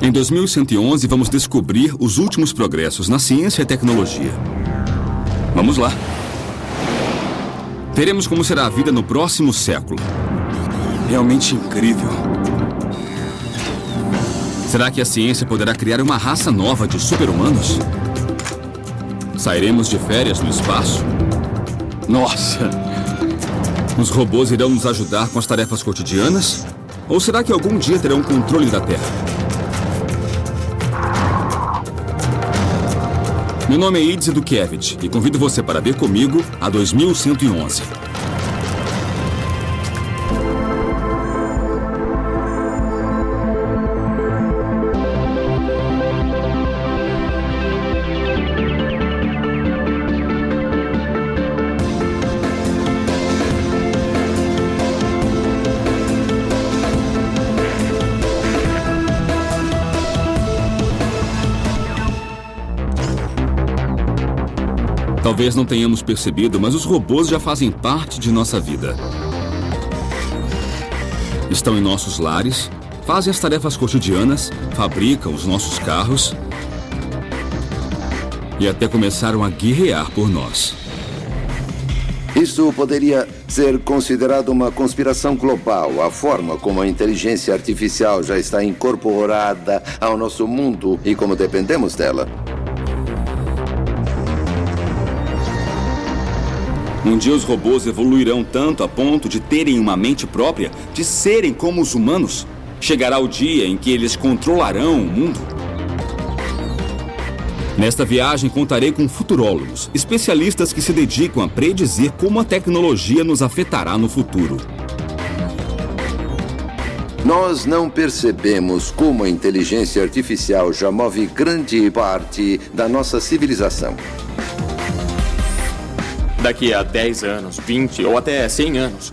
Em 2111, vamos descobrir os últimos progressos na ciência e tecnologia. Vamos lá. Veremos como será a vida no próximo século. Realmente incrível. Será que a ciência poderá criar uma raça nova de super-humanos? Sairemos de férias no espaço? Nossa! Os robôs irão nos ajudar com as tarefas cotidianas? Ou será que algum dia terão controle da Terra? Meu nome é Idze Dukevich e convido você para ver comigo a 2111. Talvez não tenhamos percebido, mas os robôs já fazem parte de nossa vida. Estão em nossos lares, fazem as tarefas cotidianas, fabricam os nossos carros e até começaram a guerrear por nós. Isso poderia ser considerado uma conspiração global, a forma como a inteligência artificial já está incorporada ao nosso mundo e como dependemos dela. Um dia os robôs evoluirão tanto a ponto de terem uma mente própria, de serem como os humanos. Chegará o dia em que eles controlarão o mundo. Nesta viagem contarei com futurólogos, especialistas que se dedicam a predizer como a tecnologia nos afetará no futuro. Nós não percebemos como a inteligência artificial já move grande parte da nossa civilização. Daqui a 10 anos, 20 ou até 100 anos,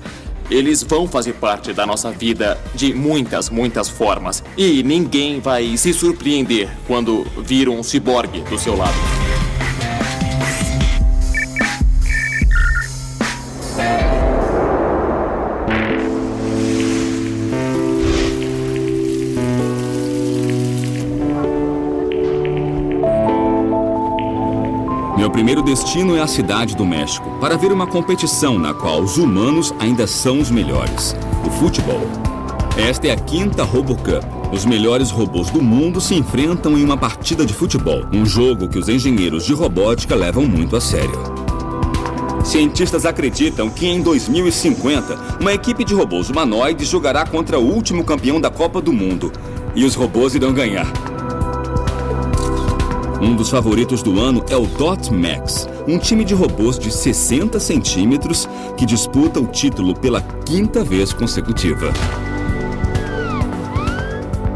eles vão fazer parte da nossa vida de muitas, muitas formas. E ninguém vai se surpreender quando vir um ciborgue do seu lado. Meu primeiro destino é a cidade do México, para ver uma competição na qual os humanos ainda são os melhores, o futebol. Esta é a 5ª RoboCup. Os melhores robôs do mundo se enfrentam em uma partida de futebol, um jogo que os engenheiros de robótica levam muito a sério. Cientistas acreditam que em 2050, uma equipe de robôs humanoides jogará contra o último campeão da Copa do Mundo, e os robôs irão ganhar. Um dos favoritos do ano é o Dot Max, um time de robôs de 60 centímetros que disputa o título pela 5ª vez consecutiva.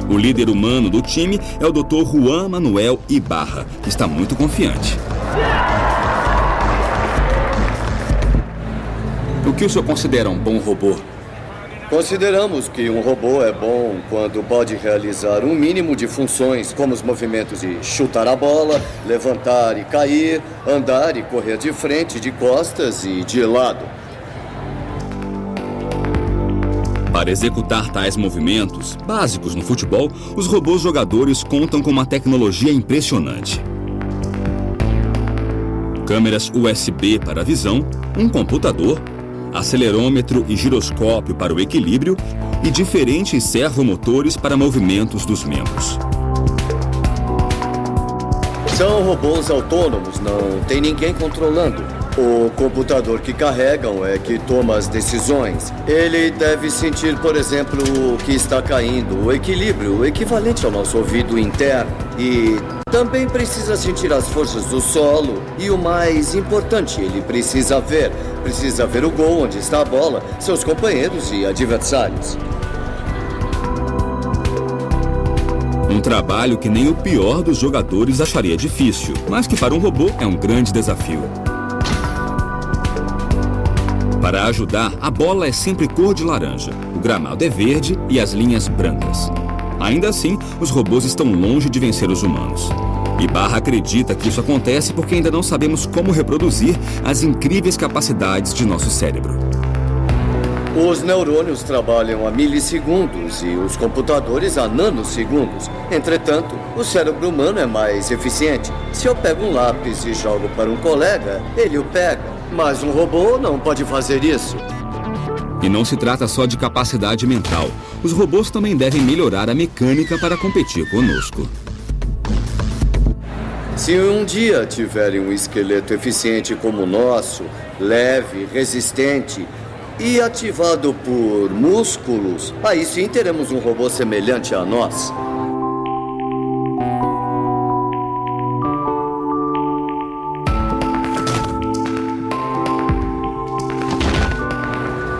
O líder humano do time é o Dr. Juan Manuel Ibarra, que está muito confiante. O que o senhor considera um bom robô? Consideramos que um robô é bom quando pode realizar um mínimo de funções, como os movimentos de chutar a bola, levantar e cair, andar e correr de frente, de costas e de lado. Para executar tais movimentos, básicos no futebol, os robôs jogadores contam com uma tecnologia impressionante. Câmeras USB para a visão, um computador, acelerômetro e giroscópio para o equilíbrio e diferentes servomotores para movimentos dos membros. São robôs autônomos, não tem ninguém controlando. O computador que carregam é que toma as decisões. Ele deve sentir, por exemplo, o que está caindo, o equilíbrio, o equivalente ao nosso ouvido interno. E também precisa sentir as forças do solo e, o mais importante, ele precisa ver o gol, onde está a bola, seus companheiros e adversários. Um trabalho que nem o pior dos jogadores acharia difícil, mas que para um robô é um grande desafio. Para ajudar, a bola é sempre cor de laranja, o gramado é verde e as linhas brancas. Ainda assim, os robôs estão longe de vencer os humanos. Ibarra acredita que isso acontece porque ainda não sabemos como reproduzir as incríveis capacidades de nosso cérebro. Os neurônios trabalham a milissegundos e os computadores a nanosegundos. Entretanto, o cérebro humano é mais eficiente. Se eu pego um lápis e jogo para um colega, ele o pega. Mas um robô não pode fazer isso. E não se trata só de capacidade mental. Os robôs também devem melhorar a mecânica para competir conosco. Se um dia tiverem um esqueleto eficiente como o nosso, leve, resistente e ativado por músculos, aí sim teremos um robô semelhante a nós.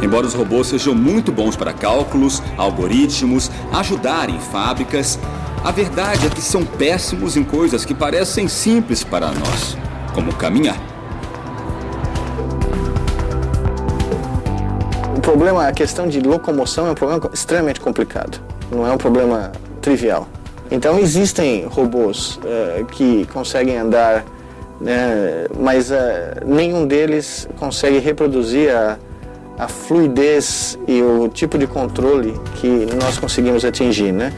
Embora os robôs sejam muito bons para cálculos, algoritmos, ajudar em fábricas, a verdade é que são péssimos em coisas que parecem simples para nós, como caminhar. O problema, a questão de locomoção é um problema extremamente complicado, não é um problema trivial. Então existem robôs que conseguem andar, né, mas nenhum deles consegue reproduzir a fluidez e o tipo de controle que nós conseguimos atingir, né?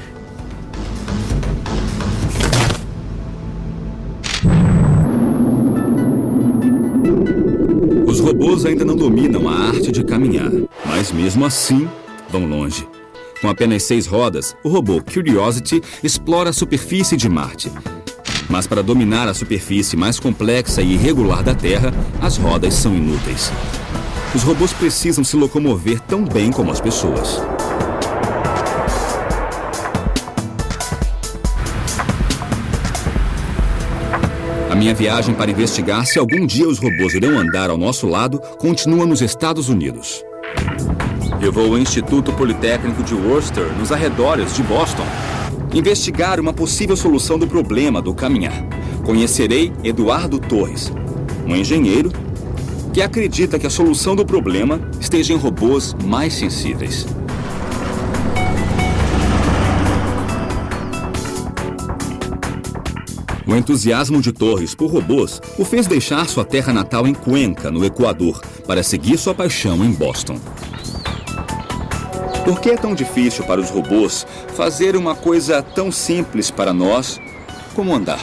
Os robôs ainda não dominam a arte de caminhar, mas mesmo assim vão longe. Com apenas 6 rodas, o robô Curiosity explora a superfície de Marte. Mas para dominar a superfície mais complexa e irregular da Terra, as rodas são inúteis. Os robôs precisam se locomover tão bem como as pessoas. A minha viagem para investigar se algum dia os robôs irão andar ao nosso lado continua nos Estados Unidos. Eu vou ao Instituto Politécnico de Worcester, nos arredores de Boston, investigar uma possível solução do problema do caminhar. Conhecerei Eduardo Torres, um engenheiro que acredita que a solução do problema esteja em robôs mais sensíveis. O entusiasmo de Torres por robôs o fez deixar sua terra natal em Cuenca, no Equador, para seguir sua paixão em Boston. Por que é tão difícil para os robôs fazer uma coisa tão simples para nós como andar?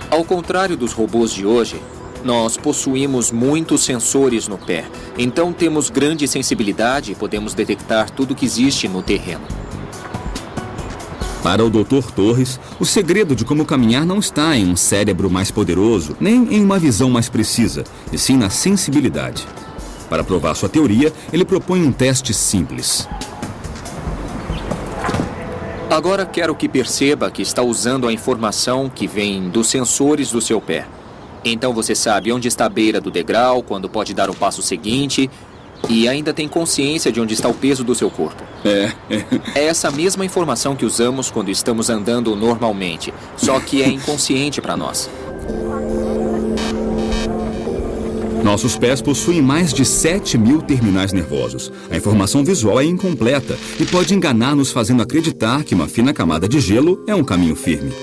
Ao contrário dos robôs de hoje, nós possuímos muitos sensores no pé. Então temos grande sensibilidade e podemos detectar tudo que existe no terreno. Para o Dr. Torres, o segredo de como caminhar não está em um cérebro mais poderoso, nem em uma visão mais precisa, e sim na sensibilidade. Para provar sua teoria, ele propõe um teste simples. Agora quero que perceba que está usando a informação que vem dos sensores do seu pé. Então você sabe onde está a beira do degrau, quando pode dar o passo seguinte, e ainda tem consciência de onde está o peso do seu corpo. É essa mesma informação que usamos quando estamos andando normalmente, só que é inconsciente para nós. Nossos pés possuem mais de 7.000 terminais nervosos. A informação visual é incompleta e pode enganar-nos fazendo acreditar que uma fina camada de gelo é um caminho firme.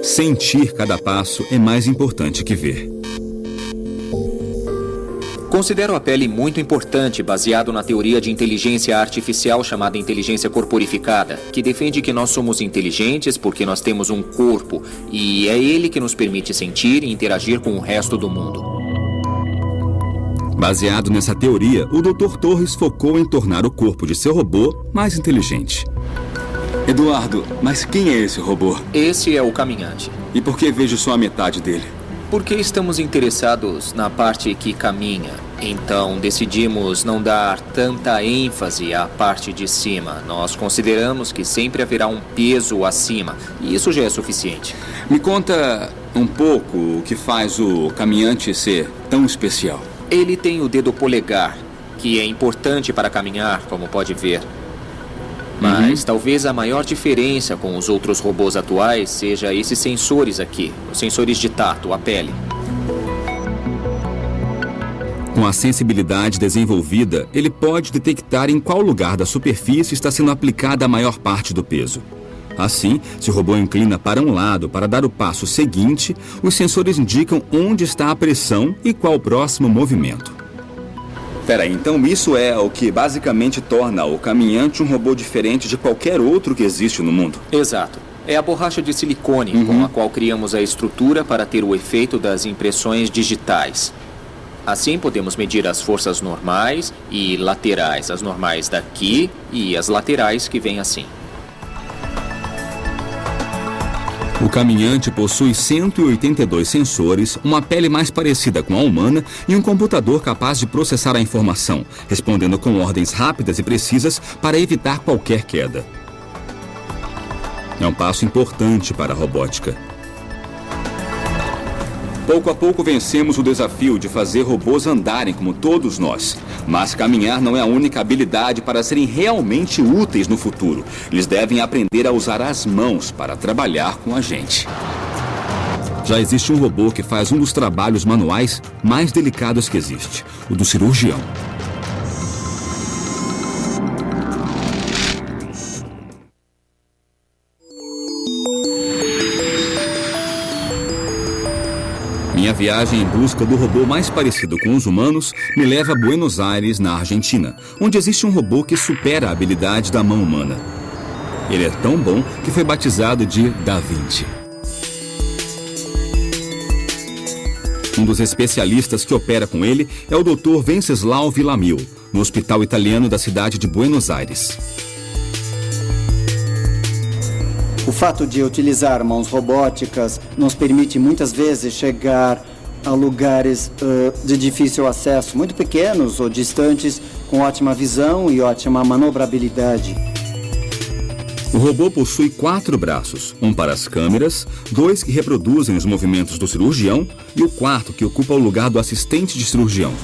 Sentir cada passo é mais importante que ver. Considero a pele muito importante, baseado na teoria de inteligência artificial chamada inteligência corporificada, que defende que nós somos inteligentes porque nós temos um corpo e é ele que nos permite sentir e interagir com o resto do mundo. Baseado nessa teoria, o Dr. Torres focou em tornar o corpo de seu robô mais inteligente. Eduardo, mas quem é esse robô? Esse é o caminhante. E por que vejo só a metade dele? Porque estamos interessados na parte que caminha. Então decidimos não dar tanta ênfase à parte de cima. Nós consideramos que sempre haverá um peso acima. E isso já é suficiente. Me conta um pouco o que faz o caminhante ser tão especial. Ele tem o dedo polegar, que é importante para caminhar, como pode ver. Mas talvez a maior diferença com os outros robôs atuais seja esses sensores aqui, os sensores de tato, a pele. Com a sensibilidade desenvolvida, ele pode detectar em qual lugar da superfície está sendo aplicada a maior parte do peso. Assim, se o robô inclina para um lado para dar o passo seguinte, os sensores indicam onde está a pressão e qual o próximo movimento. Espera aí, então isso é o que basicamente torna o caminhante um robô diferente de qualquer outro que existe no mundo? Exato. É a borracha de silicone com a qual criamos a estrutura para ter o efeito das impressões digitais. Assim, podemos medir as forças normais e laterais, as normais daqui e as laterais que vêm assim. O caminhante possui 182 sensores, uma pele mais parecida com a humana e um computador capaz de processar a informação, respondendo com ordens rápidas e precisas para evitar qualquer queda. É um passo importante para a robótica. Pouco a pouco vencemos o desafio de fazer robôs andarem como todos nós. Mas caminhar não é a única habilidade para serem realmente úteis no futuro. Eles devem aprender a usar as mãos para trabalhar com a gente. Já existe um robô que faz um dos trabalhos manuais mais delicados que existe, o do cirurgião. Minha viagem em busca do robô mais parecido com os humanos me leva a Buenos Aires, na Argentina, onde existe um robô que supera a habilidade da mão humana. Ele é tão bom que foi batizado de Da Vinci. Um dos especialistas que opera com ele é o Dr. Venceslau Villamil, no Hospital Italiano da cidade de Buenos Aires. O fato de utilizar mãos robóticas nos permite muitas vezes chegar a lugares de difícil acesso, muito pequenos ou distantes, com ótima visão e ótima manobrabilidade. O robô possui 4 braços, um para as câmeras, 2 que reproduzem os movimentos do cirurgião e o 4º que ocupa o lugar do assistente de cirurgião.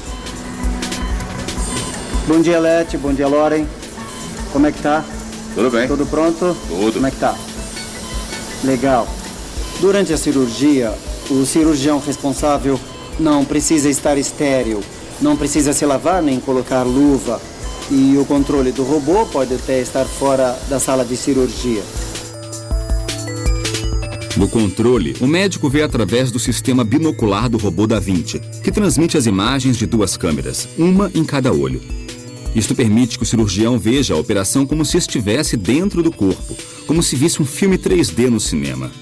Bom dia, Leti. Bom dia, Loren. Como é que tá? Tudo bem. Tudo pronto? Tudo. Como é que tá? Legal. Durante a cirurgia, o cirurgião responsável não precisa estar estéril, não precisa se lavar nem colocar luva. E o controle do robô pode até estar fora da sala de cirurgia. No controle, o médico vê através do sistema binocular do robô Da Vinci, que transmite as imagens de 2 câmeras, uma em cada olho. Isto permite que o cirurgião veja a operação como se estivesse dentro do corpo, como se visse um filme 3D no cinema.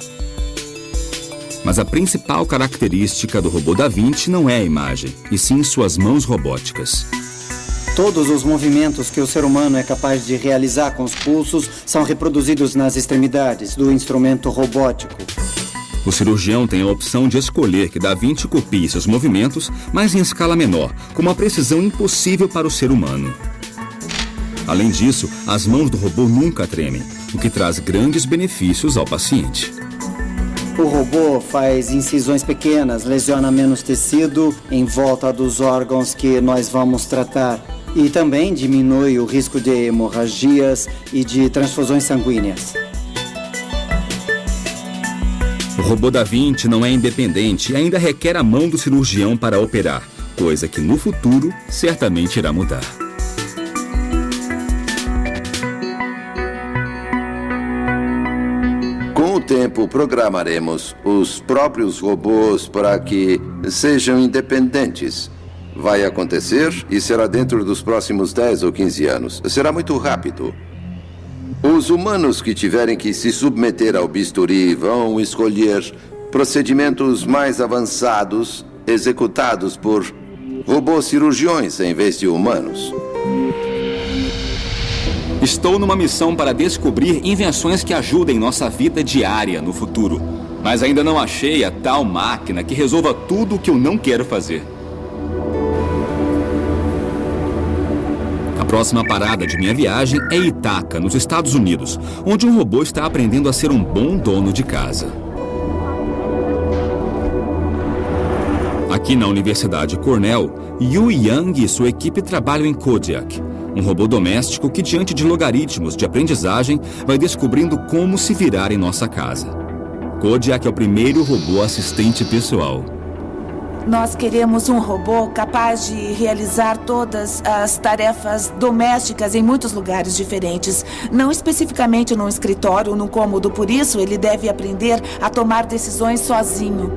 Mas a principal característica do robô Da Vinci não é a imagem, e sim suas mãos robóticas. Todos os movimentos que o ser humano é capaz de realizar com os pulsos são reproduzidos nas extremidades do instrumento robótico. O cirurgião tem a opção de escolher que Da Vinci copie seus movimentos, mas em escala menor, com uma precisão impossível para o ser humano. Além disso, as mãos do robô nunca tremem, o que traz grandes benefícios ao paciente. O robô faz incisões pequenas, lesiona menos tecido em volta dos órgãos que nós vamos tratar e também diminui o risco de hemorragias e de transfusões sanguíneas. O robô Da Vinci não é independente e ainda requer a mão do cirurgião para operar, coisa que no futuro certamente irá mudar. Com o tempo, programaremos os próprios robôs para que sejam independentes. Vai acontecer e será dentro dos próximos 10 ou 15 anos. Será muito rápido. Os humanos que tiverem que se submeter ao bisturi vão escolher procedimentos mais avançados executados por robôs cirurgiões em vez de humanos. Estou numa missão para descobrir invenções que ajudem nossa vida diária no futuro. Mas ainda não achei a tal máquina que resolva tudo o que eu não quero fazer. A próxima parada de minha viagem é Itaca, nos Estados Unidos, onde um robô está aprendendo a ser um bom dono de casa. Aqui na Universidade Cornell, Yu Yang e sua equipe trabalham em Kodiak, um robô doméstico que, diante de logaritmos de aprendizagem, vai descobrindo como se virar em nossa casa. Kodiak é o primeiro robô assistente pessoal. Nós queremos um robô capaz de realizar todas as tarefas domésticas em muitos lugares diferentes. Não especificamente num escritório ou num cômodo, por isso ele deve aprender a tomar decisões sozinho.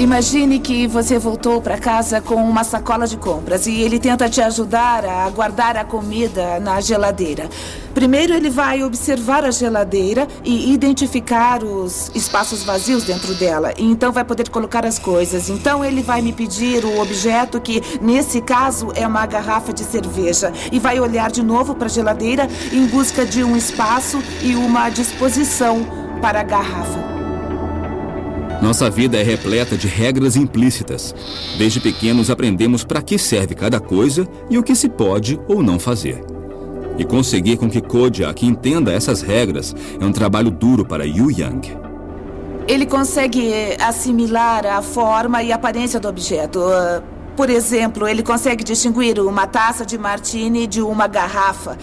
Imagine que você voltou para casa com uma sacola de compras e ele tenta te ajudar a guardar a comida na geladeira. Primeiro ele vai observar a geladeira e identificar os espaços vazios dentro dela. E então vai poder colocar as coisas. Então ele vai me pedir o objeto que, nesse caso, é uma garrafa de cerveja. E vai olhar de novo para a geladeira em busca de um espaço e uma disposição para a garrafa. Nossa vida é repleta de regras implícitas. Desde pequenos aprendemos para que serve cada coisa e o que se pode ou não fazer. E conseguir com que Kodiak entenda essas regras é um trabalho duro para Yu Yang. Ele consegue assimilar a forma e a aparência do objeto. Por exemplo, ele consegue distinguir uma taça de martini de uma garrafa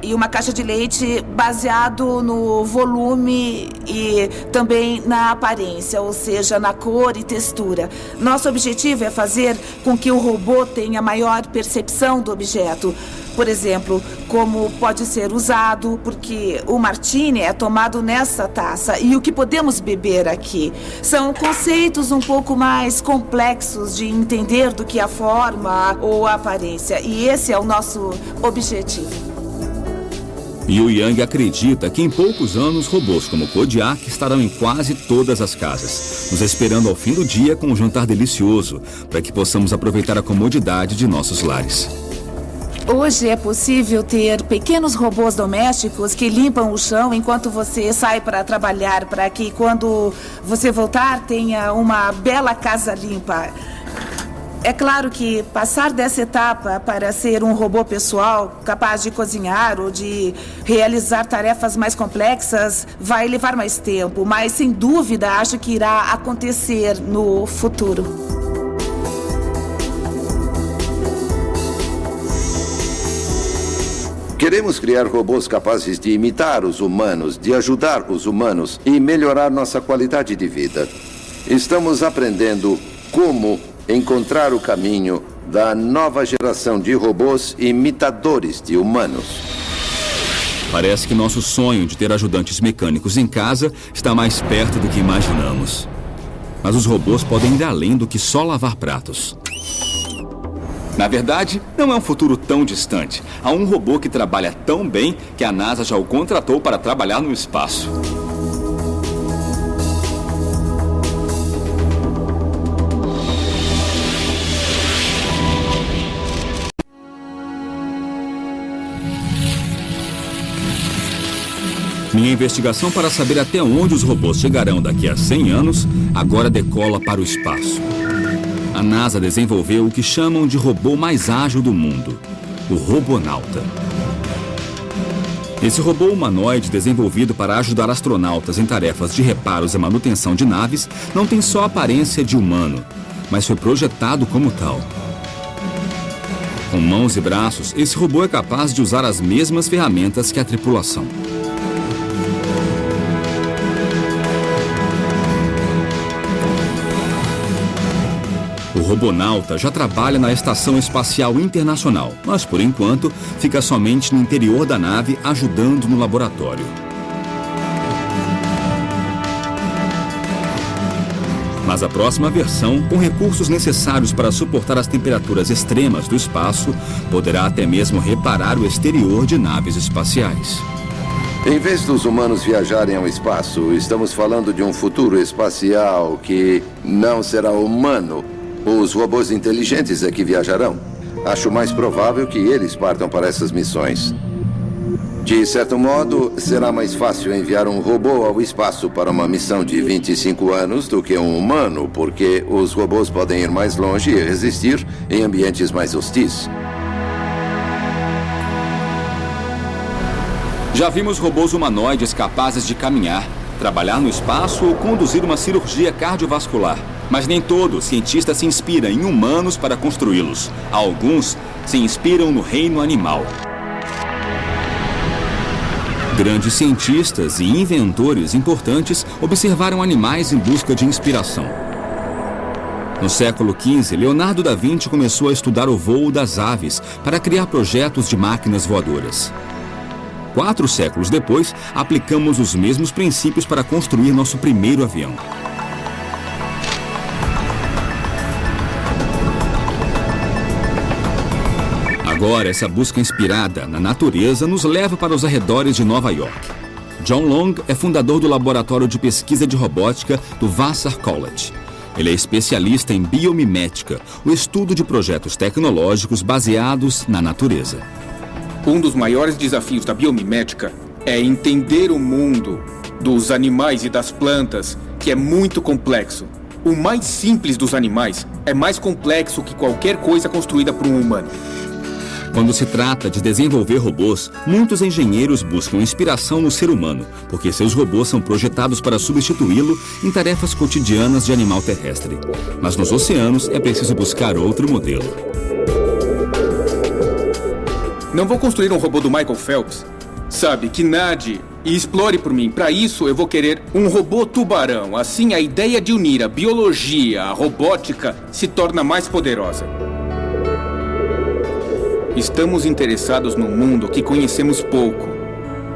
e uma caixa de leite baseado no volume e também na aparência, ou seja, na cor e textura. Nosso objetivo é fazer com que o robô tenha maior percepção do objeto. Por exemplo, como pode ser usado, porque o martini é tomado nessa taça e o que podemos beber aqui. São conceitos um pouco mais complexos de entender do que a forma ou a aparência. E esse é o nosso objetivo. Yu Yang acredita que em poucos anos robôs como Kodiak estarão em quase todas as casas, nos esperando ao fim do dia com um jantar delicioso, para que possamos aproveitar a comodidade de nossos lares. Hoje é possível ter pequenos robôs domésticos que limpam o chão enquanto você sai para trabalhar, para que quando você voltar tenha uma bela casa limpa. É claro que passar dessa etapa para ser um robô pessoal, capaz de cozinhar ou de realizar tarefas mais complexas, vai levar mais tempo, mas sem dúvida acho que irá acontecer no futuro. Queremos criar robôs capazes de imitar os humanos, de ajudar os humanos e melhorar nossa qualidade de vida. Estamos aprendendo como encontrar o caminho da nova geração de robôs imitadores de humanos. Parece que nosso sonho de ter ajudantes mecânicos em casa está mais perto do que imaginamos. Mas os robôs podem ir além do que só lavar pratos. Na verdade, não é um futuro tão distante. Há um robô que trabalha tão bem que a NASA já o contratou para trabalhar no espaço. Minha investigação para saber até onde os robôs chegarão daqui a 100 anos agora decola para o espaço. A NASA desenvolveu o que chamam de robô mais ágil do mundo, o Robonauta. Esse robô humanoide desenvolvido para ajudar astronautas em tarefas de reparos e manutenção de naves não tem só a aparência de humano, mas foi projetado como tal. Com mãos e braços, esse robô é capaz de usar as mesmas ferramentas que a tripulação. O Robonauta já trabalha na Estação Espacial Internacional, mas por enquanto fica somente no interior da nave ajudando no laboratório. Mas a próxima versão, com recursos necessários para suportar as temperaturas extremas do espaço, poderá até mesmo reparar o exterior de naves espaciais. Em vez dos humanos viajarem ao espaço, estamos falando de um futuro espacial que não será humano. Os robôs inteligentes é que viajarão. Acho mais provável que eles partam para essas missões. De certo modo, será mais fácil enviar um robô ao espaço para uma missão de 25 anos do que um humano, porque os robôs podem ir mais longe e resistir em ambientes mais hostis. Já vimos robôs humanoides capazes de caminhar, trabalhar no espaço ou conduzir uma cirurgia cardiovascular. Mas nem todo cientista se inspira em humanos para construí-los. Alguns se inspiram no reino animal. Grandes cientistas e inventores importantes observaram animais em busca de inspiração. No século XV, Leonardo da Vinci começou a estudar o voo das aves para criar projetos de máquinas voadoras. 4 séculos depois, aplicamos os mesmos princípios para construir nosso primeiro avião. Agora, essa busca inspirada na natureza nos leva para os arredores de Nova York. John Long é fundador do Laboratório de Pesquisa de Robótica do Vassar College. Ele é especialista em biomimética, o estudo de projetos tecnológicos baseados na natureza. Um dos maiores desafios da biomimética é entender o mundo dos animais e das plantas, que é muito complexo. O mais simples dos animais é mais complexo que qualquer coisa construída por um humano. Quando se trata de desenvolver robôs, muitos engenheiros buscam inspiração no ser humano, porque seus robôs são projetados para substituí-lo em tarefas cotidianas de animal terrestre. Mas nos oceanos é preciso buscar outro modelo. Não vou construir um robô do Michael Phelps, sabe, que nade e explore por mim. Para isso, eu vou querer um robô tubarão. Assim, a ideia de unir a biologia à robótica se torna mais poderosa. Estamos interessados num mundo que conhecemos pouco.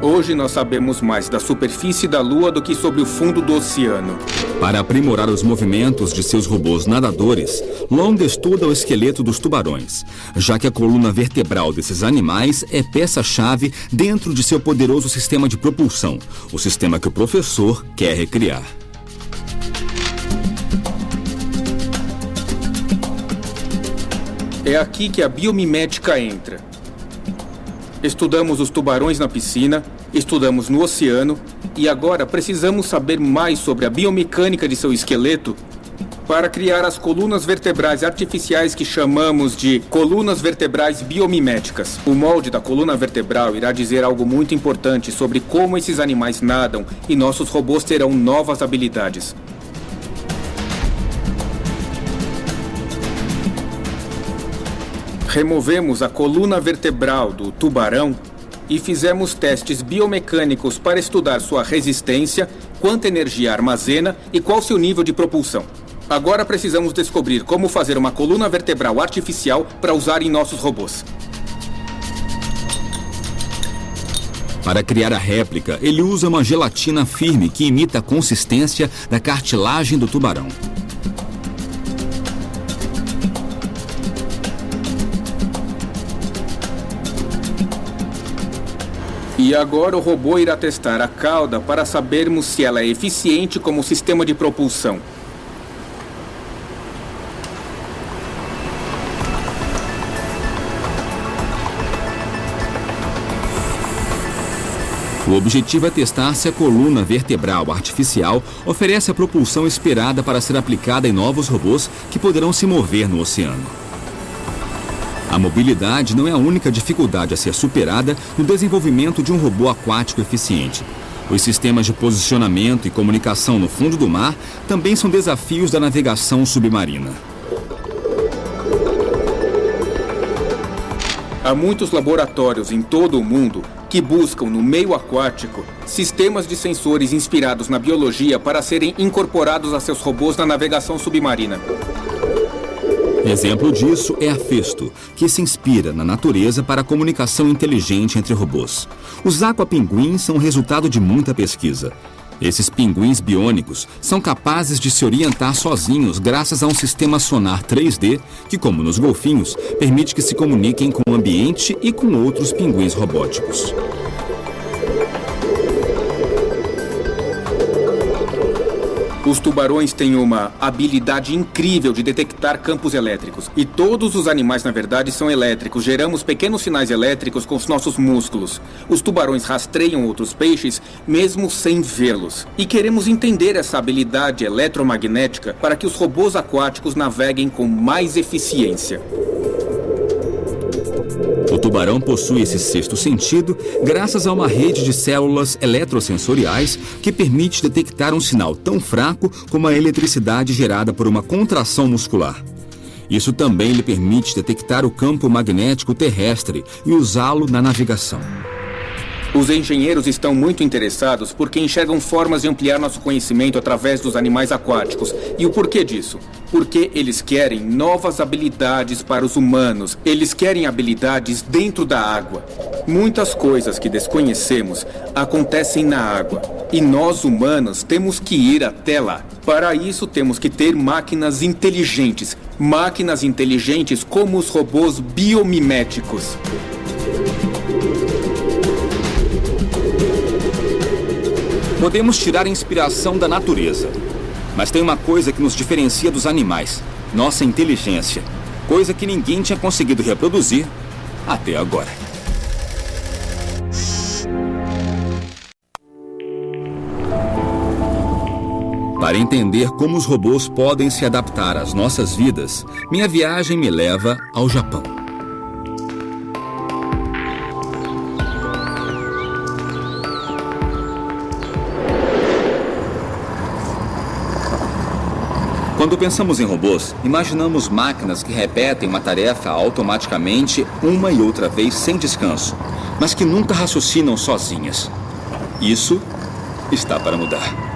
Hoje nós sabemos mais da superfície da Lua do que sobre o fundo do oceano. Para aprimorar os movimentos de seus robôs nadadores, Long estuda o esqueleto dos tubarões, já que a coluna vertebral desses animais é peça-chave dentro de seu poderoso sistema de propulsão, o sistema que o professor quer recriar. É aqui que a biomimética entra. Estudamos os tubarões na piscina, estudamos no oceano e agora precisamos saber mais sobre a biomecânica de seu esqueleto para criar as colunas vertebrais artificiais que chamamos de colunas vertebrais biomiméticas. O molde da coluna vertebral irá dizer algo muito importante sobre como esses animais nadam e nossos robôs terão novas habilidades. Removemos a coluna vertebral do tubarão e fizemos testes biomecânicos para estudar sua resistência, quanta energia armazena e qual seu nível de propulsão. Agora precisamos descobrir como fazer uma coluna vertebral artificial para usar em nossos robôs. Para criar a réplica, ele usa uma gelatina firme que imita a consistência da cartilagem do tubarão. E agora o robô irá testar a cauda para sabermos se ela é eficiente como sistema de propulsão. O objetivo é testar se a coluna vertebral artificial oferece a propulsão esperada para ser aplicada em novos robôs que poderão se mover no oceano. A mobilidade não é a única dificuldade a ser superada no desenvolvimento de um robô aquático eficiente. Os sistemas de posicionamento e comunicação no fundo do mar também são desafios da navegação submarina. Há muitos laboratórios em todo o mundo que buscam no meio aquático sistemas de sensores inspirados na biologia para serem incorporados a seus robôs na navegação submarina. Exemplo disso é a Festo, que se inspira na natureza para a comunicação inteligente entre robôs. Os aquapinguins são resultado de muita pesquisa. Esses pinguins biônicos são capazes de se orientar sozinhos graças a um sistema sonar 3D que, como nos golfinhos, permite que se comuniquem com o ambiente e com outros pinguins robóticos. Os tubarões têm uma habilidade incrível de detectar campos elétricos. E todos os animais, na verdade, são elétricos. Geramos pequenos sinais elétricos com os nossos músculos. Os tubarões rastreiam outros peixes, mesmo sem vê-los. E queremos entender essa habilidade eletromagnética para que os robôs aquáticos naveguem com mais eficiência. O tubarão possui esse sexto sentido graças a uma rede de células eletrosensoriais que permite detectar um sinal tão fraco como a eletricidade gerada por uma contração muscular. Isso também lhe permite detectar o campo magnético terrestre e usá-lo na navegação. Os engenheiros estão muito interessados porque enxergam formas de ampliar nosso conhecimento através dos animais aquáticos. E o porquê disso? Porque eles querem novas habilidades para os humanos. Eles querem habilidades dentro da água. Muitas coisas que desconhecemos acontecem na água. E nós, humanos, temos que ir até lá. Para isso, temos que ter máquinas inteligentes. Máquinas inteligentes como os robôs biomiméticos. Podemos tirar inspiração da natureza. Mas tem uma coisa que nos diferencia dos animais: nossa inteligência. Coisa que ninguém tinha conseguido reproduzir até agora. Para entender como os robôs podem se adaptar às nossas vidas, minha viagem me leva ao Japão. Quando pensamos em robôs, imaginamos máquinas que repetem uma tarefa automaticamente uma e outra vez sem descanso, mas que nunca raciocinam sozinhas. Isso está para mudar.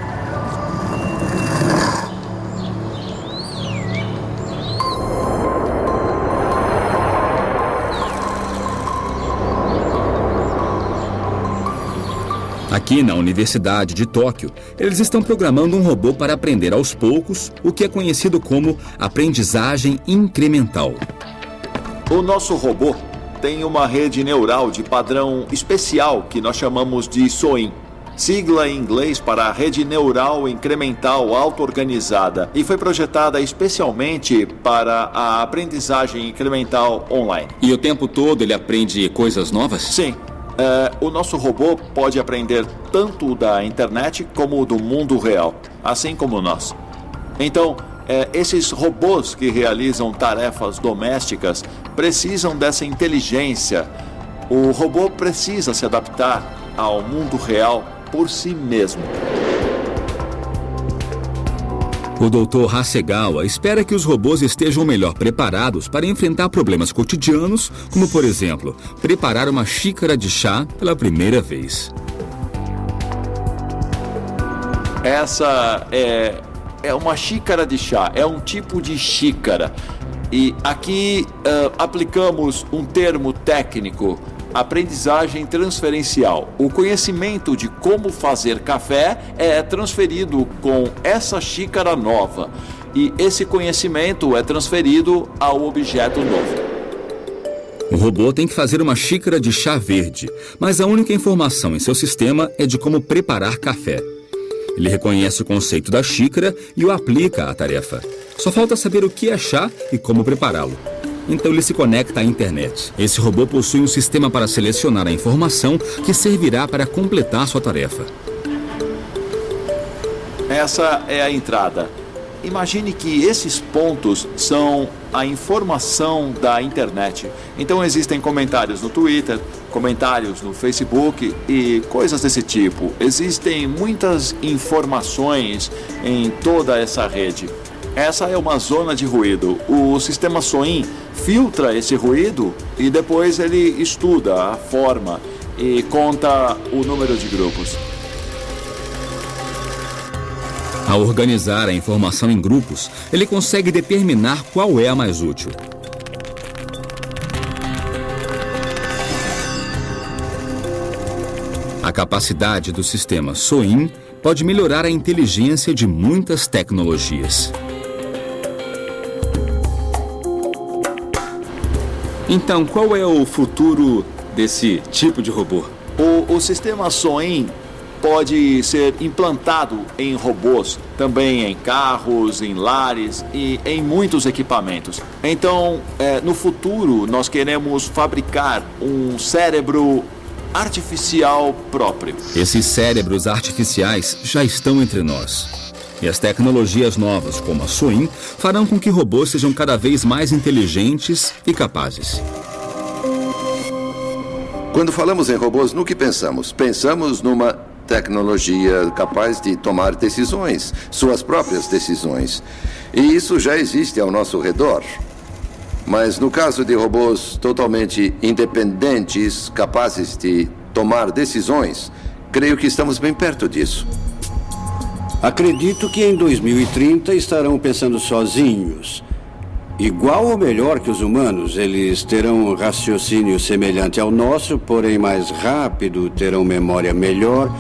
Aqui na Universidade de Tóquio, eles estão programando um robô para aprender aos poucos o que é conhecido como aprendizagem incremental. O nosso robô tem uma rede neural de padrão especial que nós chamamos de SOIN, sigla em inglês para Rede Neural Incremental Auto-Organizada, e foi projetada especialmente para a aprendizagem incremental online. E o tempo todo ele aprende coisas novas? Sim. O nosso robô pode aprender tanto da internet como do mundo real, assim como nós. Então, esses robôs que realizam tarefas domésticas precisam dessa inteligência. O robô precisa se adaptar ao mundo real por si mesmo. O Dr. Hasegawa espera que os robôs estejam melhor preparados para enfrentar problemas cotidianos, como, por exemplo, preparar uma xícara de chá pela primeira vez. Essa é uma xícara de chá, é um tipo de xícara. E aqui aplicamos um termo técnico: aprendizagem transferencial. O conhecimento de como fazer café é transferido com essa xícara nova. E esse conhecimento é transferido ao objeto novo. O robô tem que fazer uma xícara de chá verde, mas a única informação em seu sistema é de como preparar café. Ele reconhece o conceito da xícara e o aplica à tarefa. Só falta saber o que é chá e como prepará-lo. Então ele se conecta à internet. Esse robô possui um sistema para selecionar a informação que servirá para completar sua tarefa. Essa é a entrada. Imagine que esses pontos são a informação da internet. Então existem comentários no Twitter, comentários no Facebook e coisas desse tipo. Existem muitas informações em toda essa rede. Essa é uma zona de ruído. O sistema SOIN filtra esse ruído e depois ele estuda a forma e conta o número de grupos. Ao organizar a informação em grupos, ele consegue determinar qual é a mais útil. A capacidade do sistema SOIN pode melhorar a inteligência de muitas tecnologias. Então, qual é o futuro desse tipo de robô? O sistema SOIN pode ser implantado em robôs, também em carros, em lares e em muitos equipamentos. Então, no futuro, nós queremos fabricar um cérebro artificial próprio. Esses cérebros artificiais já estão entre nós. E as tecnologias novas, como a SOIN, farão com que robôs sejam cada vez mais inteligentes e capazes. Quando falamos em robôs, no que pensamos? Pensamos numa tecnologia capaz de tomar decisões, suas próprias decisões. E isso já existe ao nosso redor. Mas no caso de robôs totalmente independentes, capazes de tomar decisões, creio que estamos bem perto disso. Acredito que em 2030 estarão pensando sozinhos. Igual ou melhor que os humanos, eles terão um raciocínio semelhante ao nosso, porém mais rápido, terão memória melhor,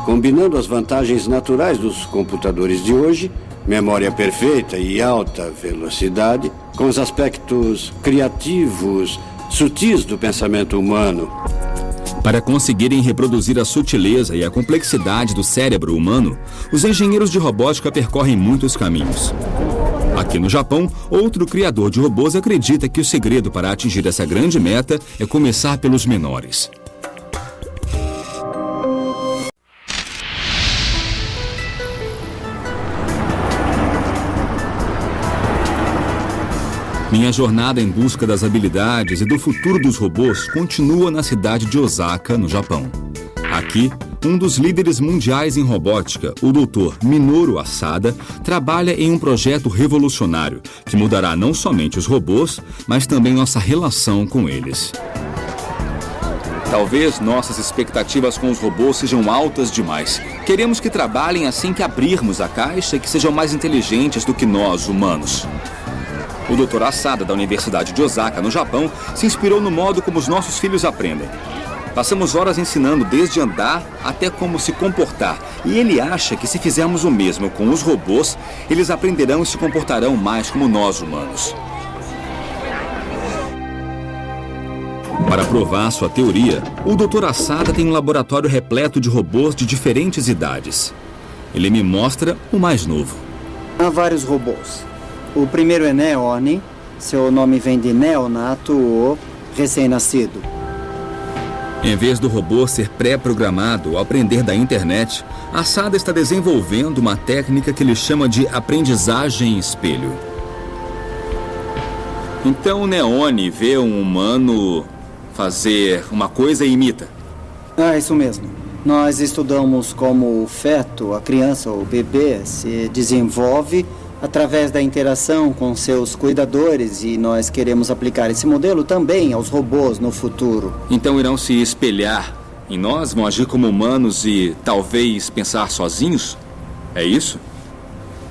combinando as vantagens naturais dos computadores de hoje, memória perfeita e alta velocidade, com os aspectos criativos, sutis do pensamento humano. Para conseguirem reproduzir a sutileza e a complexidade do cérebro humano, os engenheiros de robótica percorrem muitos caminhos. Aqui no Japão, outro criador de robôs acredita que o segredo para atingir essa grande meta é começar pelos menores. Minha jornada em busca das habilidades e do futuro dos robôs continua na cidade de Osaka, no Japão. Aqui, um dos líderes mundiais em robótica, o Dr. Minoru Asada, trabalha em um projeto revolucionário que mudará não somente os robôs, mas também nossa relação com eles. Talvez nossas expectativas com os robôs sejam altas demais. Queremos que trabalhem assim que abrirmos a caixa e que sejam mais inteligentes do que nós, humanos. O Dr. Asada, da Universidade de Osaka, no Japão, se inspirou no modo como os nossos filhos aprendem. Passamos horas ensinando desde andar até como se comportar. E ele acha que se fizermos o mesmo com os robôs, eles aprenderão e se comportarão mais como nós, humanos. Para provar sua teoria, o Dr. Asada tem um laboratório repleto de robôs de diferentes idades. Ele me mostra o mais novo. Há vários robôs. O primeiro é Neone. Seu nome vem de neonato ou recém-nascido. Em vez do robô ser pré-programado ao aprender da internet, Asada está desenvolvendo uma técnica que ele chama de aprendizagem espelho. Então o Neone vê um humano fazer uma coisa e imita. Isso mesmo. Nós estudamos como o feto, a criança ou o bebê, se desenvolve através da interação com seus cuidadores e nós queremos aplicar esse modelo também aos robôs no futuro. Então irão se espelhar em nós, vão agir como humanos e talvez pensar sozinhos? É isso?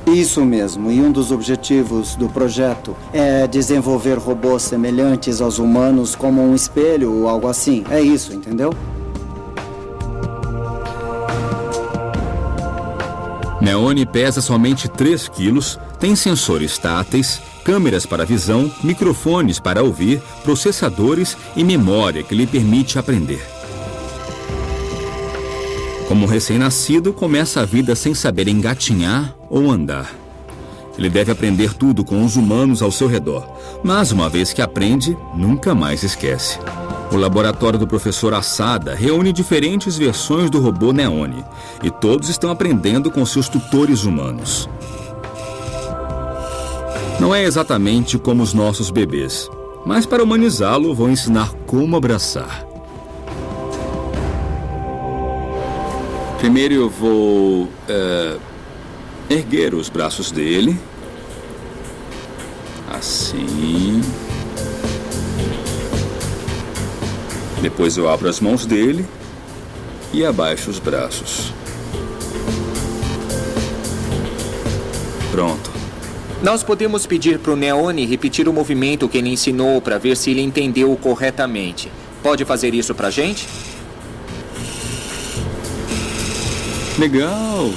Isso mesmo. E um dos objetivos do projeto é desenvolver robôs semelhantes aos humanos como um espelho ou algo assim. É isso, entendeu? Neone pesa somente 3 quilos, tem sensores táteis, câmeras para visão, microfones para ouvir, processadores e memória que lhe permite aprender. Como recém-nascido, começa a vida sem saber engatinhar ou andar. Ele deve aprender tudo com os humanos ao seu redor, mas uma vez que aprende, nunca mais esquece. O laboratório do professor Asada reúne diferentes versões do robô Neone e todos estão aprendendo com seus tutores humanos. Não é exatamente como os nossos bebês, mas para humanizá-lo vou ensinar como abraçar. Primeiro eu vou erguer os braços dele, assim. Depois eu abro as mãos dele e abaixo os braços. Pronto. Nós podemos pedir para o Neone repetir o movimento que ele ensinou para ver se ele entendeu corretamente. Pode fazer isso para a gente? Legal!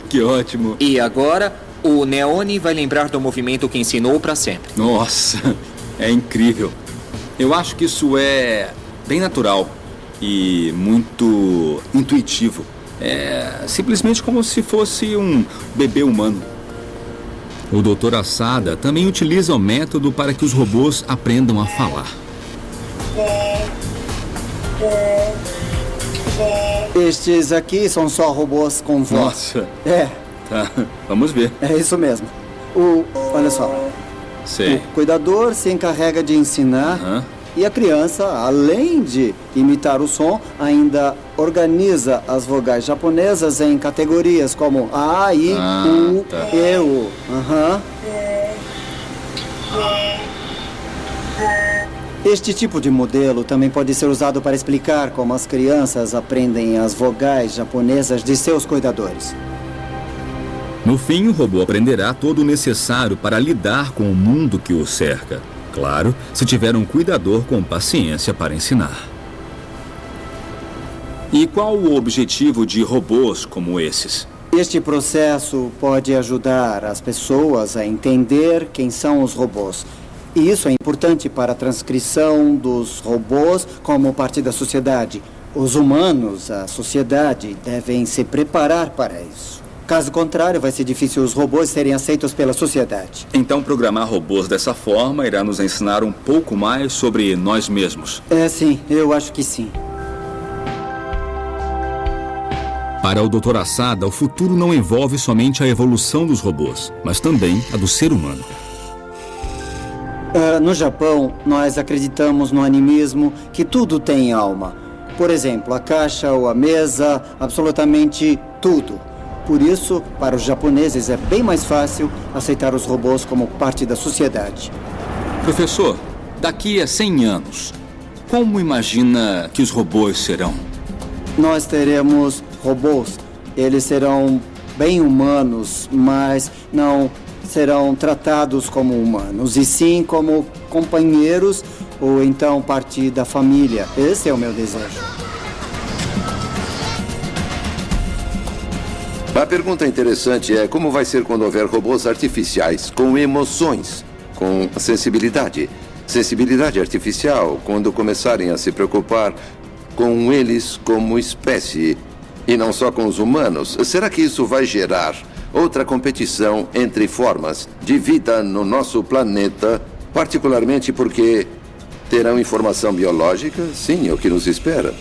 Que ótimo! E agora, o Neone vai lembrar do movimento que ensinou para sempre. Nossa, é incrível! Eu acho que isso é bem natural e muito intuitivo. É simplesmente como se fosse um bebê humano. O Dr. Asada também utiliza o método para que os robôs aprendam a falar. Estes aqui são só robôs com voz. Nossa! É. Tá, vamos ver. É isso mesmo. Olha só. Sei. O cuidador se encarrega de ensinar e a criança, além de imitar o som, ainda organiza as vogais japonesas em categorias como A, I, U, E, U. Este tipo de modelo também pode ser usado para explicar como as crianças aprendem as vogais japonesas de seus cuidadores. No fim, o robô aprenderá todo o necessário para lidar com o mundo que o cerca. Claro, se tiver um cuidador com paciência para ensinar. E qual o objetivo de robôs como esses? Este processo pode ajudar as pessoas a entender quem são os robôs. E isso é importante para a transcrição dos robôs como parte da sociedade. Os humanos, a sociedade, devem se preparar para isso. Caso contrário, vai ser difícil os robôs serem aceitos pela sociedade. Então, programar robôs dessa forma irá nos ensinar um pouco mais sobre nós mesmos. Sim, eu acho que sim. Para o Dr. Asada, o futuro não envolve somente a evolução dos robôs, mas também a do ser humano. No Japão, nós acreditamos no animismo que tudo tem alma. Por exemplo, a caixa ou a mesa, absolutamente tudo. Por isso, para os japoneses é bem mais fácil aceitar os robôs como parte da sociedade. Professor, daqui a 100 anos, como imagina que os robôs serão? Nós teremos robôs. Eles serão bem humanos, mas não serão tratados como humanos, e sim como companheiros ou então parte da família. Esse é o meu desejo. A pergunta interessante é como vai ser quando houver robôs artificiais com emoções, com sensibilidade. Sensibilidade artificial, quando começarem a se preocupar com eles como espécie e não só com os humanos. Será que isso vai gerar outra competição entre formas de vida no nosso planeta, particularmente porque terão informação biológica? Sim, é o que nos espera.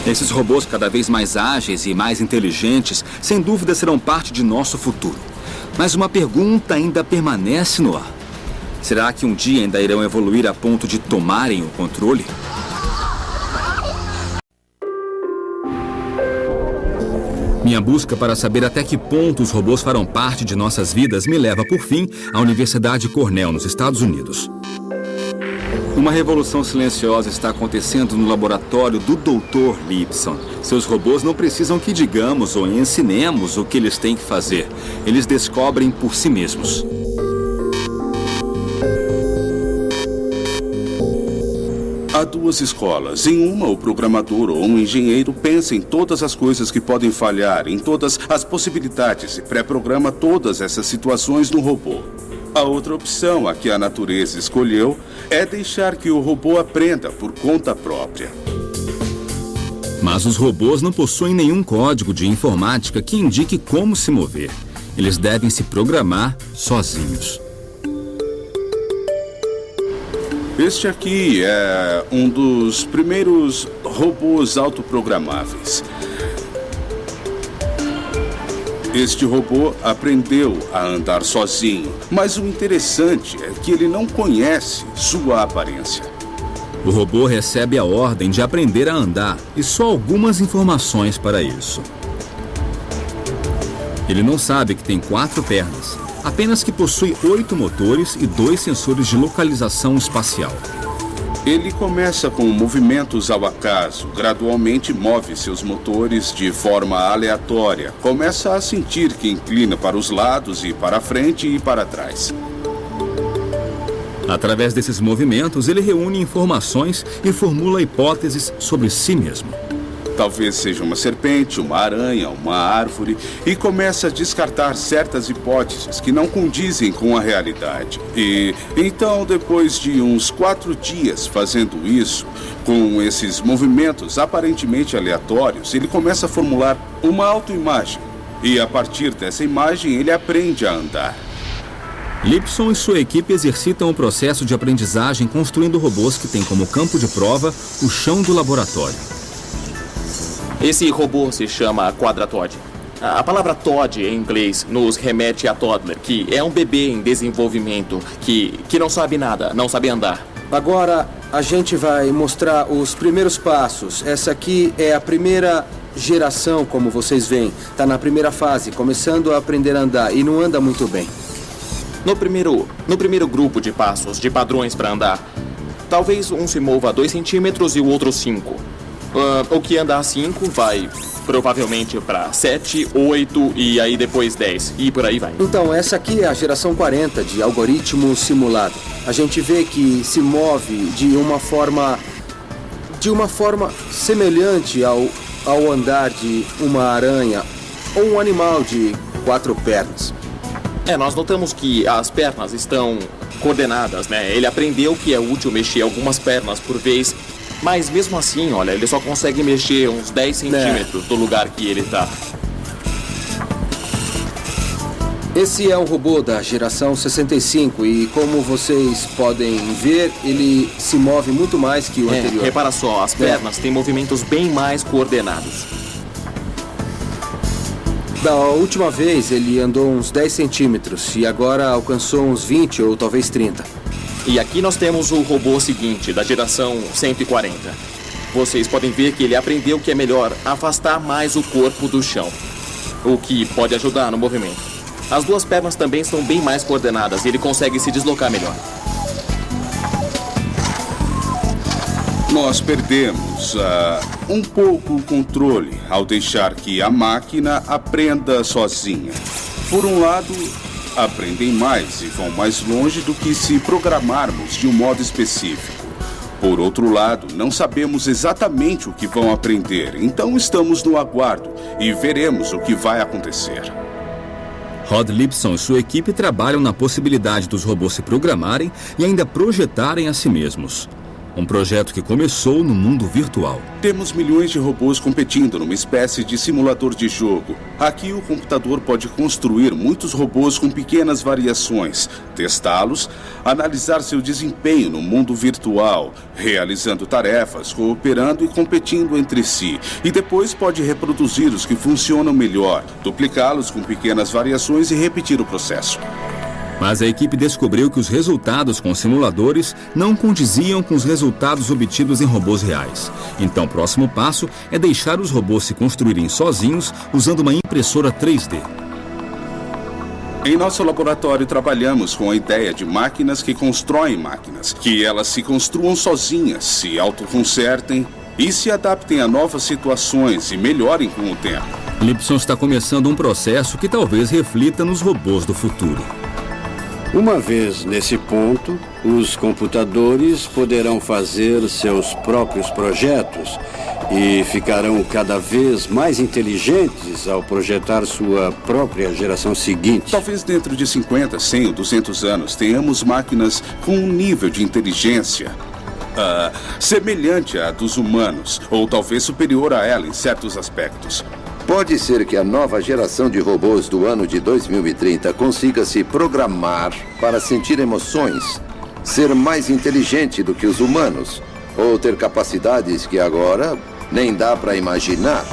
Esses robôs cada vez mais ágeis e mais inteligentes, sem dúvida serão parte de nosso futuro. Mas uma pergunta ainda permanece no ar. Será que um dia ainda irão evoluir a ponto de tomarem o controle? Minha busca para saber até que ponto os robôs farão parte de nossas vidas me leva, por fim, à Universidade Cornell, nos Estados Unidos. Uma revolução silenciosa está acontecendo no laboratório do Dr. Lipson. Seus robôs não precisam que digamos ou ensinemos o que eles têm que fazer. Eles descobrem por si mesmos. Há duas escolas. Em uma, o programador ou um engenheiro pensa em todas as coisas que podem falhar, em todas as possibilidades e pré-programa todas essas situações no robô. A outra opção, a que a natureza escolheu, é deixar que o robô aprenda por conta própria. Mas os robôs não possuem nenhum código de informática que indique como se mover. Eles devem se programar sozinhos. Este aqui é um dos primeiros robôs autoprogramáveis. Este robô aprendeu a andar sozinho, mas o interessante é que ele não conhece sua aparência. O robô recebe a ordem de aprender a andar e só algumas informações para isso. Ele não sabe que tem 4 pernas, apenas que possui 8 motores e 2 sensores de localização espacial. Ele começa com movimentos ao acaso, gradualmente move seus motores de forma aleatória, começa a sentir que inclina para os lados e para frente e para trás. Através desses movimentos, ele reúne informações e formula hipóteses sobre si mesmo. Talvez seja uma serpente, uma aranha, uma árvore, e começa a descartar certas hipóteses que não condizem com a realidade. E então, depois de uns 4 dias fazendo isso, com esses movimentos aparentemente aleatórios, ele começa a formular uma autoimagem. E a partir dessa imagem, ele aprende a andar. Lipson e sua equipe exercitam o processo de aprendizagem construindo robôs que têm como campo de prova o chão do laboratório. Esse robô se chama Quadratod. A palavra Todd em inglês nos remete a toddler, que é um bebê em desenvolvimento, que não sabe nada, não sabe andar. Agora a gente vai mostrar os primeiros passos. Essa aqui é a primeira geração, como vocês veem. Está na primeira fase, começando a aprender a andar e não anda muito bem. No primeiro grupo de passos, de padrões para andar, talvez um se mova 2 centímetros e o outro 5. O que andar 5 vai provavelmente para 7, 8 e aí depois 10 e por aí vai. Então, essa aqui é a geração 40 de algoritmo simulado. A gente vê que se move de uma forma semelhante ao andar de uma aranha ou um animal de 4 pernas. Nós notamos que as pernas estão coordenadas, né? Ele aprendeu que é útil mexer algumas pernas por vez, mas mesmo assim, olha, ele só consegue mexer uns 10 centímetros do lugar que ele tá. Esse é um robô da geração 65 e, como vocês podem ver, ele se move muito mais que o anterior. Repara só, as pernas têm movimentos bem mais coordenados. Da última vez ele andou uns 10 centímetros e agora alcançou uns 20 ou talvez 30. E aqui nós temos o robô seguinte, da geração 140. Vocês podem ver que ele aprendeu que é melhor afastar mais o corpo do chão, o que pode ajudar no movimento. As 2 pernas também são bem mais coordenadas e ele consegue se deslocar melhor. Nós perdemos um pouco o controle ao deixar que a máquina aprenda sozinha. Por um lado, aprendem mais e vão mais longe do que se programarmos de um modo específico. Por outro lado, não sabemos exatamente o que vão aprender, então estamos no aguardo e veremos o que vai acontecer. Rod Lipson e sua equipe trabalham na possibilidade dos robôs se programarem e ainda projetarem a si mesmos. Um projeto que começou no mundo virtual. Temos milhões de robôs competindo numa espécie de simulador de jogo. Aqui o computador pode construir muitos robôs com pequenas variações, testá-los, analisar seu desempenho no mundo virtual, realizando tarefas, cooperando e competindo entre si. E depois pode reproduzir os que funcionam melhor, duplicá-los com pequenas variações e repetir o processo. Mas a equipe descobriu que os resultados com simuladores não condiziam com os resultados obtidos em robôs reais. Então, o próximo passo é deixar os robôs se construírem sozinhos usando uma impressora 3D. Em nosso laboratório, trabalhamos com a ideia de máquinas que constroem máquinas, que elas se construam sozinhas, se autoconsertem e se adaptem a novas situações e melhorem com o tempo. Lipson está começando um processo que talvez reflita nos robôs do futuro. Uma vez nesse ponto, os computadores poderão fazer seus próprios projetos e ficarão cada vez mais inteligentes ao projetar sua própria geração seguinte. Talvez dentro de 50, 100 ou 200 anos tenhamos máquinas com um nível de inteligência semelhante à dos humanos, ou talvez superior a ela em certos aspectos. Pode ser que a nova geração de robôs do ano de 2030 consiga se programar para sentir emoções, ser mais inteligente do que os humanos, ou ter capacidades que agora nem dá para imaginar.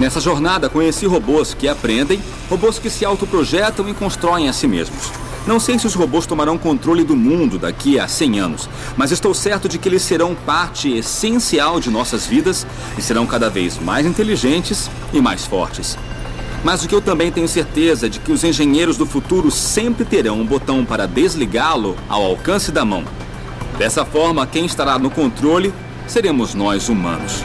Nessa jornada, conheci robôs que aprendem, robôs que se autoprojetam e constroem a si mesmos. Não sei se os robôs tomarão controle do mundo daqui a 100 anos, mas estou certo de que eles serão parte essencial de nossas vidas e serão cada vez mais inteligentes e mais fortes. Mas o que eu também tenho certeza é de que os engenheiros do futuro sempre terão um botão para desligá-lo ao alcance da mão. Dessa forma, quem estará no controle seremos nós humanos.